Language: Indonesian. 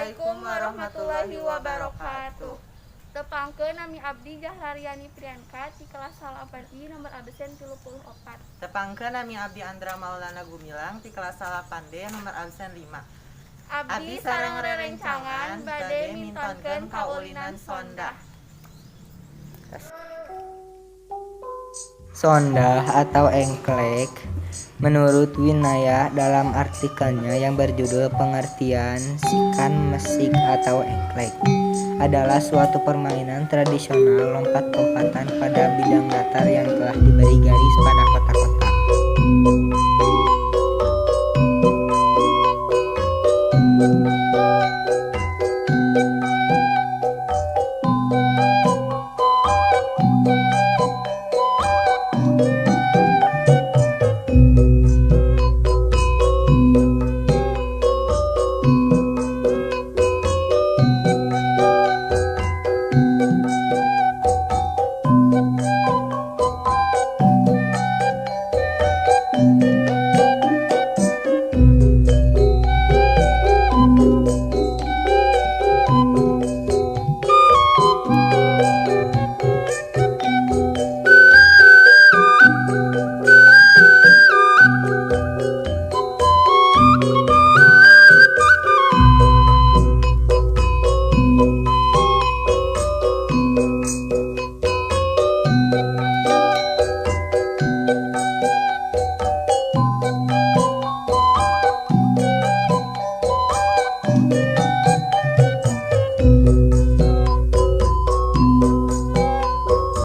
Assalamualaikum warahmatullahi wabarakatuh. Tepangkeun nami abdi Jahlariani Priyanka ti kelas 8I nomor absen 34. Tepangkeun nami abdi Andra Maulana Gumilang ti kelas 8D nomor absen 5. Abdi sareng rerencangan bade mintonkeun kaulinan sonda. Sonda atau engklek menurut Winaya dalam artikelnya yang berjudul Pengertian Sikan Mesik atau engklek adalah suatu permainan tradisional lompat-lompatan pada bidang datar yang telah diberi garis pada kotak-kotak.